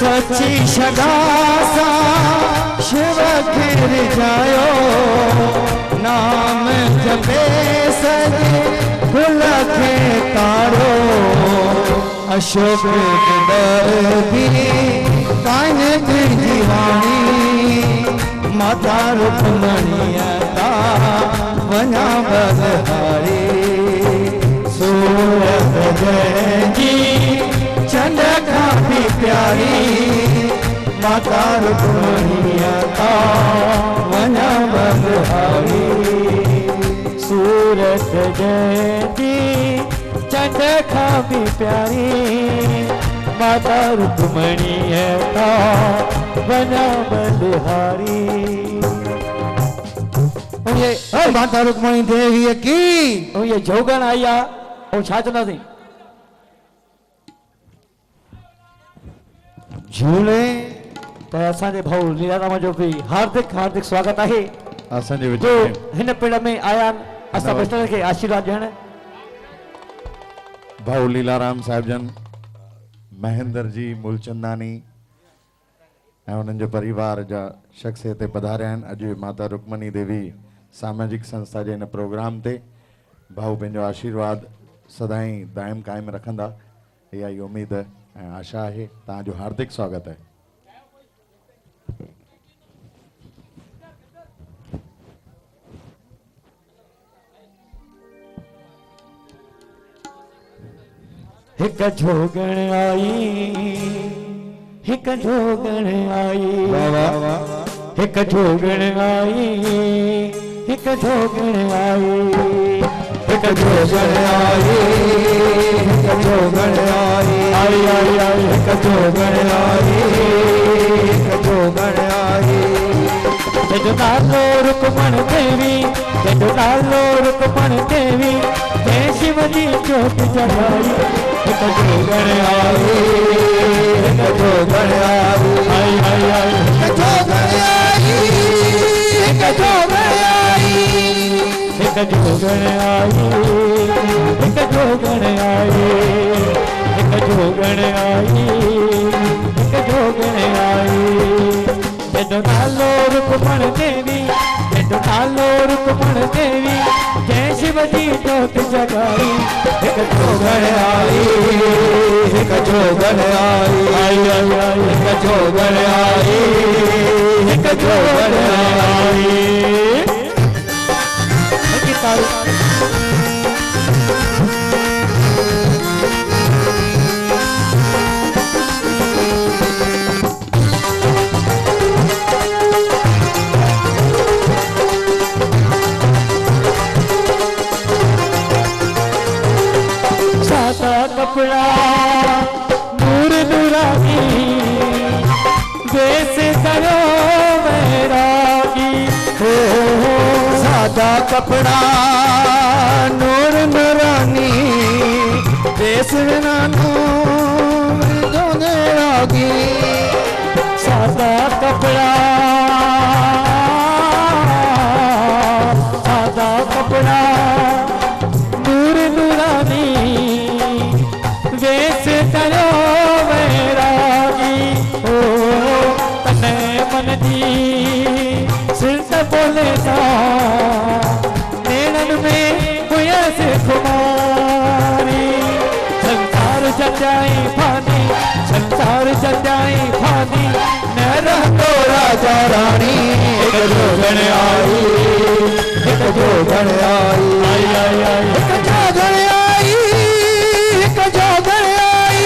[SPEAKER 4] सच्ची सदा सा शिव खेर जायो, नाम जपे सजे कुल खे तारो। अशोक दर्दी कान तुझी वाणी, माता रुक्मणीयता वञा बलिहारी। सूरत जयंती चंद खां भी प्यारी माता रुक्मणी का वना बंधारी
[SPEAKER 1] सूरत जयंती चंद खां भी प्यारी माता रुक्मणी का वना बंधारी।
[SPEAKER 4] माता रुक्मणी देवी की
[SPEAKER 1] ये जोगण आई आ और छा चवंदा थी
[SPEAKER 4] झूले
[SPEAKER 1] त असांजे भाऊ लीलाराम जो भी हार्दिक हार्दिक स्वागत आहे
[SPEAKER 3] असांजे विच
[SPEAKER 1] जो
[SPEAKER 3] में
[SPEAKER 1] हिन पिण में आया आहिनि असां बचड़नि खे आशीर्वाद ॾियण।
[SPEAKER 3] भाऊ लीलाराम साहिब जन महेंद्र जी मूलचंदानी ऐं उन्हनि जो परिवार जा शख्स हिते पधारिया आहिनि। अॼु माता रुक्मणी देवी सामाजिक संस्था जे हिन प्रोग्राम ते भाऊ पंहिंजो आशीर्वाद सदाईं दाइम क़ाइमु रखंदा, इहा ई उमेद ऐं आशा आहे। तव्हांजो हार्दिक स्वागत आहे।
[SPEAKER 1] हिक जोगण आई हिक जोगण आई हिक जोगण आई हिक जोगण आई
[SPEAKER 4] हिक जोगण आई हिक जोगण आई आई आई आई हिक जोगण आई हिक जोगण आई
[SPEAKER 1] जंहिंजो नालो रुक्मण देवी जंहिंजो नालो रुक्मण देवी जय शिव जी जोत जगाई हिक जोगण आई
[SPEAKER 4] हिक जोगण आई
[SPEAKER 1] आई आई आई
[SPEAKER 4] हिक जोगण आई हिक जोगण आई
[SPEAKER 1] हिक जोगण आई हिक जोगण आई हिक जोगण आई हिक जोगण आई जंहिंजो नालो रुक्मण देवी जंहिंजो नालो रुक्मण देवी जय शिव जी जोत जगाई हिक जोगण आई
[SPEAKER 4] हिक जोगण आई
[SPEAKER 1] आई आई आई
[SPEAKER 4] हिक जोगण आई हिक जोगण आई
[SPEAKER 1] सादा कपड़ा नूर नूरानी वेश करो वैरागी हो
[SPEAKER 4] सादा कपड़ा नूर नूरानी देश नानो दोने रागी
[SPEAKER 1] सादा कपड़ा सादा कपड़ा नूर नूरानी वेश करो वैरागी ओ तने मन जी सिर बोले सा नैनन में हुआ से खुमारी संसार जजाई फानी संसार जजाई फानी न रहो
[SPEAKER 4] राजा रानी एक जोगण आई एक जोगण आई
[SPEAKER 1] आई आई आई
[SPEAKER 4] एक जोगण आई एक जोगण आई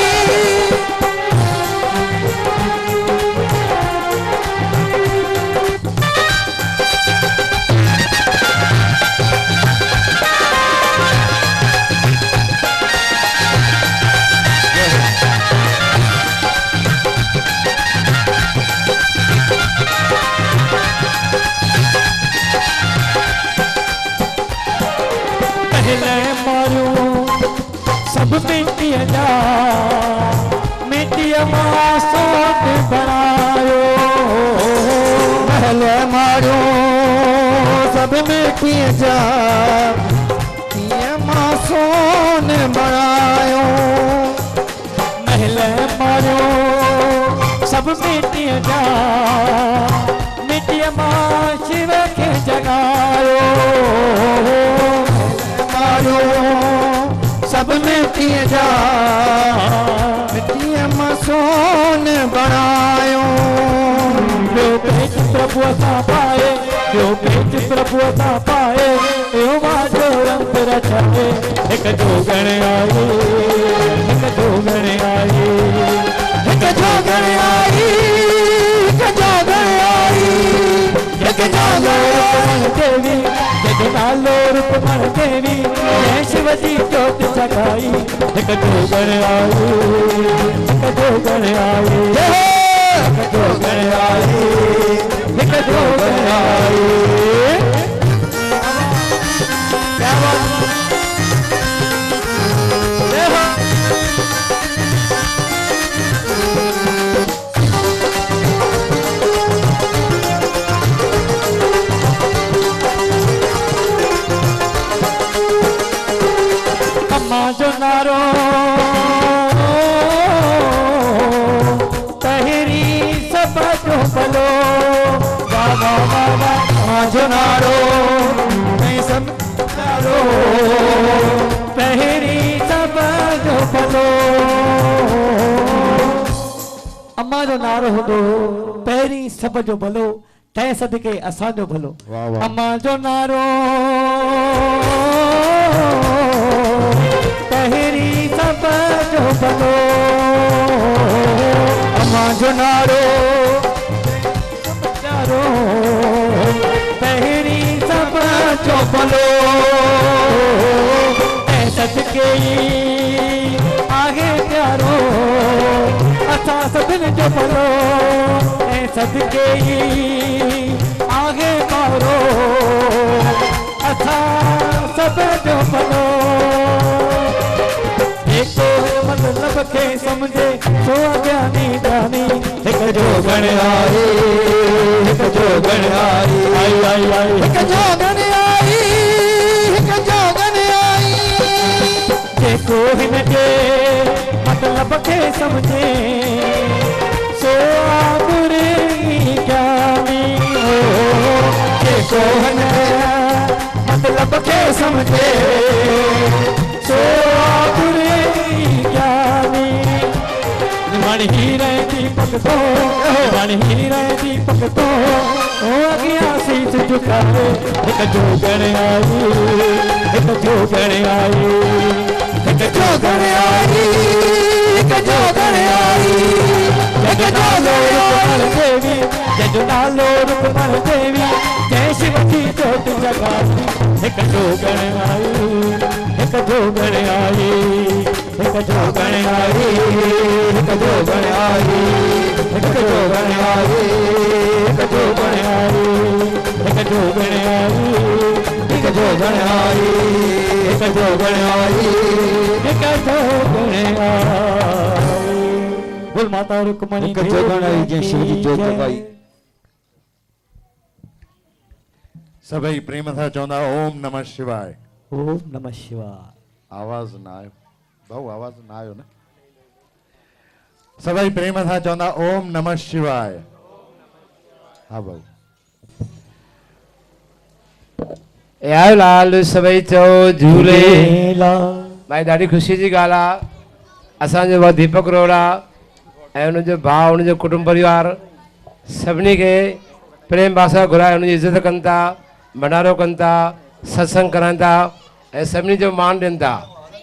[SPEAKER 1] पहले मारू सब मिट्टिया जा मिट्टिया मासूम बनायो
[SPEAKER 4] पहले मारो सब मिट्टी जा ये मासून बनायो
[SPEAKER 1] महले मारो सब मिट्टिया जा मिट्टिया मां शिव के जगायो
[SPEAKER 4] मारो सब मिट्टी जा मिट्टी मासून बनायो
[SPEAKER 1] जो पेच प्रभु सा पाए जो पेच प्रभु सा पाए यो मां जो रंग रचाए एक जोगण आई, एक जोगण आई,
[SPEAKER 4] एक जोगण आई, एक जोगण आई, एक जोगण
[SPEAKER 1] देवी जगनालो रूपमण देवी जय शिवजी ज्योत जगाई। एक जोगण आई, एक जोगण आई, एक जोगण आई, एक जोगण आई। क्या बात अम्मा जो नारो तहरी सब जो बलो बाबा बाबा अम्मा जो नारो मैं सब नारो तहरी सब जो बलो अम्मा जो नारो हूंदो पहिरीं सभ जो भलो तंहिं सदिके असांजो भलो।
[SPEAKER 3] वाह वाह।
[SPEAKER 1] अम्मा जो नारो पहिरीं सभ जो भलो अम्मा जो नारो नारो पहिरीं सभ जो भलो तंहिं सदिके आहे प्यारो असां सभिनि जो भलो ऐं सदिके आहे पारो असां सभ जो भलो। जेको मतलब खे समझे सो ज्ञानी ज्ञानी एक जोगण आई, एक जोगण आई, आई आई आई,
[SPEAKER 4] एक जोगण आई, एक जोगण आई।
[SPEAKER 1] जेको हिनजे मतलब खे समझे सो गुरे ज्ञानी हो। जेको हिन मतलब खे समझे सो गुरे ज्ञानी। मन हीरे दीपक तो, मन हीरे दीपक तो अगिया शीश झुकावे। एक जोगण आई, एक जोगण आई, एक जोगण आई, एक जोगण आई, एक जोगण देवी जगनालो रूपमण देवी जय शिवजी ज्योत जगाई। एक जोगण आई, एक जोगण आई, एक जोगण आई, एक जोगण आई, एक जोगण आई, एक जोगण आई, एक जोगण आई, एक जोगण आई, एक जोगण आई, एक जोगण आई। बोल माता रुक्मणी
[SPEAKER 4] एक जोगण आई जय शिवजी ज्योत जगाई।
[SPEAKER 3] सभई प्रेम सां चवंदा ओम नमः शिवाय।
[SPEAKER 1] ओम नमः शिवाय।
[SPEAKER 3] आवाज ना आयो भाऊ, आवाज ना आयो न। सभई प्रेम सां चवंदा ओम नमः शिवाय। हाँ भाऊ।
[SPEAKER 5] यार लाल सभई चओ झूले।
[SPEAKER 1] झूलेलाल।
[SPEAKER 5] भाई ॾाढी ख़ुशी जी ॻाल्हि आहे। असांजो भाउ दीपक रोहड़ा ऐं हुनजो भाउ हुनजो कुटुंब परिवार सभिनी खे प्रेम भाषा घुराए हुनजी इज़त कनि था, भंडारो कनि था, सत्संग कराइनि था ऐं सभिनी जो मान ॾियनि था।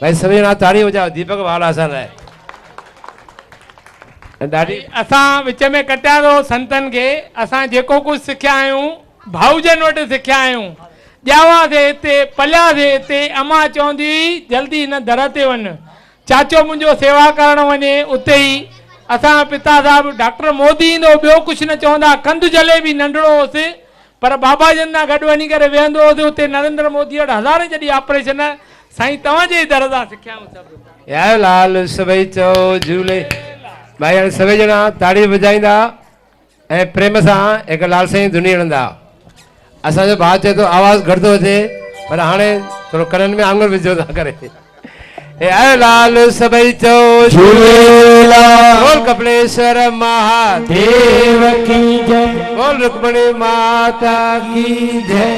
[SPEAKER 5] भाई सभी ॼणा ताड़ी वॼाओ दीपक भाउ असां लाइ। ॾाढी
[SPEAKER 6] असां विच में कटिया थो संतनि खे। असां जेको कुझु सिखिया आहियूं भाऊजनि वटि सिखिया आहियूं। ॼावासीं हिते, पलियासीं हिते। अम्मा चवंदी हुई जल्दी हिन दर ते वञ। चाचो मुंहिंजो सेवा करणु वञे उते ई। असां पिता साहिबु डॉक्टर मोदी ईंदो, ॿियो कुझु न चवंदा। कंधु जले बि नंढड़ो होसि पर बाबा जन सां गॾु वञी करे वेहंदो हुओसि। उते नरेंद्र मोदी वटि हज़ारे जॾहिं ऑपरेशन साईं तव्हांजे ई दर सां सिखिया आहियूं सभु।
[SPEAKER 5] यार लाल सभई चओ झूले। भाई हाणे सभई ॼणा ताड़ी वॼाईंदा ऐं प्रेम सां हिकु लाल साईं धुनी हणंदा। असांजो भाउ चए थो आवाज़ घटि थो अचे पर हाणे थोरो कननि में आङुर विझो था करे। यार लाल सभई चओ
[SPEAKER 1] झूलेलाल।
[SPEAKER 5] बोल कपिलेश्वर महादेव
[SPEAKER 1] की जय।
[SPEAKER 5] बोल रुक्मणी माता की जय।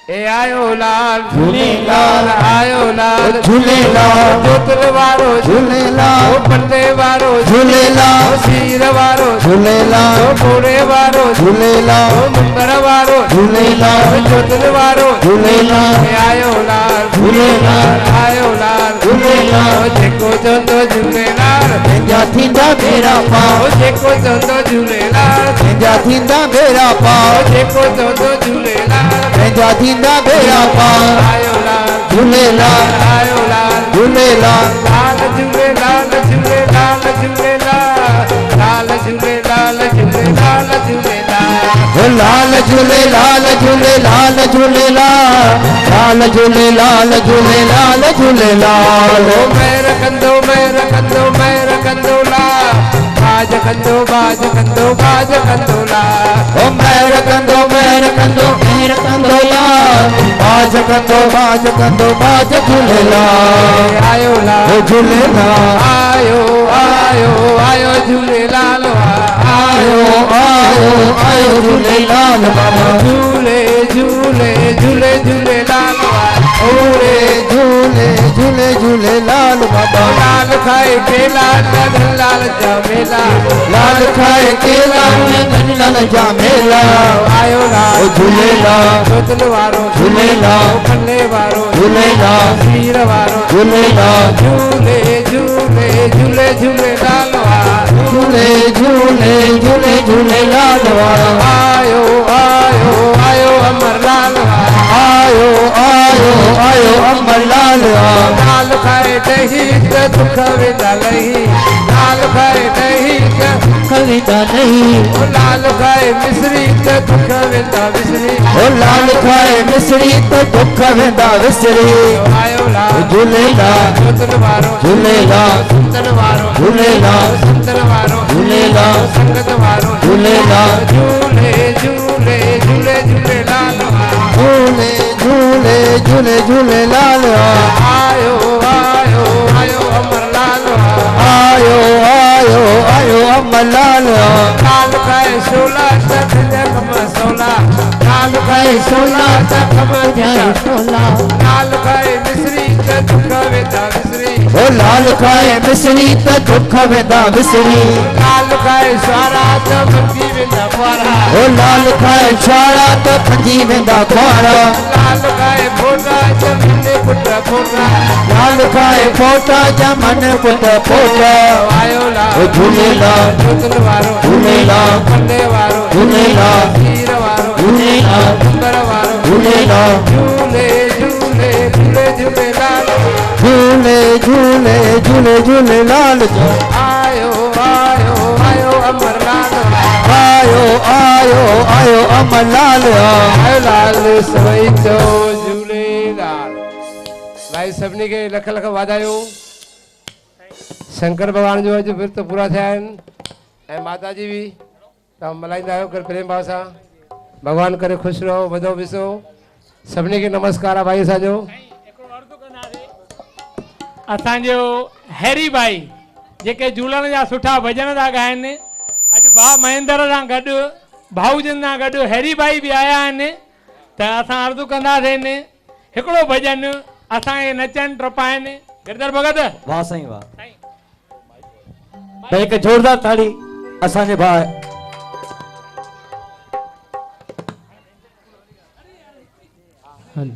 [SPEAKER 5] ए आयो लाल
[SPEAKER 2] झूलेलाल
[SPEAKER 5] आयो लाल
[SPEAKER 2] झूलेलाल
[SPEAKER 5] जोतल वारो
[SPEAKER 2] झूलेलाल
[SPEAKER 5] पल्ले वारो
[SPEAKER 2] झूलेलाल
[SPEAKER 5] सीर वारो
[SPEAKER 2] झूलेलाल
[SPEAKER 5] घोड़े वारो
[SPEAKER 2] झूलेलाल
[SPEAKER 5] मंदर वारो
[SPEAKER 2] झूलेलाल
[SPEAKER 5] जोतल वारो
[SPEAKER 2] झूलेलाल
[SPEAKER 5] ए आयो लाल
[SPEAKER 2] झूलेलाल
[SPEAKER 5] आयो लाल
[SPEAKER 2] झूलेलाल
[SPEAKER 5] जेको चंदो झूलेलाल
[SPEAKER 2] तंहिंजा थींदा बेड़ा पार
[SPEAKER 5] जेको चंदो झूलेलाल
[SPEAKER 2] तंहिंजा थींदा बेड़ा पार
[SPEAKER 5] जेको चंदो झूलेलाल
[SPEAKER 2] तंहिंजा थींदा बेड़ा पार
[SPEAKER 5] आयो लाल
[SPEAKER 2] झूलेलाल
[SPEAKER 5] आयो लाल
[SPEAKER 2] झूलेलाल
[SPEAKER 5] लाल झूलेलाल झूलेलाल झूलेलाल लाल झूलेलाल झूलेलाल झूलेलाल
[SPEAKER 2] ओ लाल झूलेलाल झूलेलाल झूलेलाल लाल झूलेलाल झूलेलाल झूलेलाल
[SPEAKER 5] ओ मेर कंदो ला बाज कंदो ला
[SPEAKER 2] ओ मेर कंदो ला बाज कंदो झूलेलाल
[SPEAKER 5] आयो ला
[SPEAKER 2] ओ झूलेलाल
[SPEAKER 5] आयो आयो आयो झूलेलाल
[SPEAKER 2] आयो आयो आयो झूलेलाल बाबा
[SPEAKER 5] झूले झूले झूले झूलेलाल
[SPEAKER 2] ओरे झूले झूले झूलेलाल बाबा
[SPEAKER 5] लाल खाए केला लाल जमेला
[SPEAKER 2] लाल खाए केला लाल जामेला
[SPEAKER 5] आयो
[SPEAKER 2] ओ
[SPEAKER 5] लाल
[SPEAKER 2] झूलेलाल
[SPEAKER 5] जोतल वारो
[SPEAKER 2] झूलेलाल
[SPEAKER 5] पल्ले वारो
[SPEAKER 2] झूलेलाल
[SPEAKER 5] सीर वारो
[SPEAKER 2] झूलेलाल
[SPEAKER 5] झूले झूले झूले झूलेलाल
[SPEAKER 2] झूले झूले झूले झूलेलाल
[SPEAKER 5] आयो आयो आयो अमरलाल
[SPEAKER 2] आयो आयो आयो अमरलाल
[SPEAKER 5] लाल खाए दही त दुख वेंदा लही लाल खाए दही त
[SPEAKER 2] कविता नहीं
[SPEAKER 5] ओ लाल खाए मिश्री त दुख वेंदा मिश्री
[SPEAKER 2] ओ लाल खाए मिसरी तो दुख वेंदा विसरी
[SPEAKER 5] आयो लाल
[SPEAKER 2] झूलेलाल
[SPEAKER 5] जोतल वारो
[SPEAKER 2] झूलेलाल
[SPEAKER 5] सुंदर वारो
[SPEAKER 2] झूलेलाल
[SPEAKER 5] सुंदर वारो
[SPEAKER 2] झूलेलाल
[SPEAKER 5] संगत वारो
[SPEAKER 2] झूलेलाल
[SPEAKER 5] झूले झूले झूले झूलेलाल
[SPEAKER 2] झूले झूले झूले झूलेलाल
[SPEAKER 5] आयो आयो आयो अमरलाल
[SPEAKER 2] आयो आयो आयो अमरलाल
[SPEAKER 5] लाल खाए सोला तक जग मसोला लाल खाए सोला तक मसोला लाल खाए मिश्री तक दुख वेंदा मिश्री
[SPEAKER 2] ओ लाल खाए मिसरी तो दुख वेंदा विसरी
[SPEAKER 5] लाल खाए सारा त मंगी वेंदा पारा
[SPEAKER 2] ओ लाल खाए छाड़ा तो थकी वेंदा खारा
[SPEAKER 5] लाल खाए फोटा जमीने पुट फोटा
[SPEAKER 2] लाल खाए फोटा जमन पुट फोटा
[SPEAKER 5] आयो
[SPEAKER 2] ओ
[SPEAKER 5] लाल
[SPEAKER 2] झूलेलाल
[SPEAKER 5] जोतल वारो
[SPEAKER 2] झूलेलाल
[SPEAKER 5] पल्ले वारो
[SPEAKER 2] झूलेलाल
[SPEAKER 5] सीर वारो
[SPEAKER 2] झूलेलाल
[SPEAKER 5] सुंदर वारो
[SPEAKER 2] झूलेलाल
[SPEAKER 5] झूले झूले झूले झूलेलाल
[SPEAKER 2] झूले झूले झूले झूलेलाल
[SPEAKER 5] आयो आयो आयो अमरलाल
[SPEAKER 2] आयो आयो आयो अमरलाल
[SPEAKER 5] आयो लाल सवई चो झूलेलाल भाई सभिनी खे लख लख वाधायूं शंकर भॻवान जो अॼु विर्त पूरा थिया आहिनि ऐं माता जी बि तव्हां मल्हाईंदा आहियो कर प्रेम भाव सां भॻवानु करे ख़ुशि रहो वधो विसो सभिनी खे नमस्कार आहे भाई असांजो
[SPEAKER 6] असांजो हैरी भाई जेके झूलण जा सुठा भॼन था ॻाइनि अॼु भाउ महेंद्र सां गॾु भाऊजन सां गॾु हैरी भाई बि आया आहिनि त असां अर्ज़ु कंदासीं हिकिड़ो भॼन असांखे नचनि टपाइनि गिरधर भगत
[SPEAKER 1] वाह साईं वाह त हिकु जोरदार ताड़ी असांजे भाउ
[SPEAKER 2] हल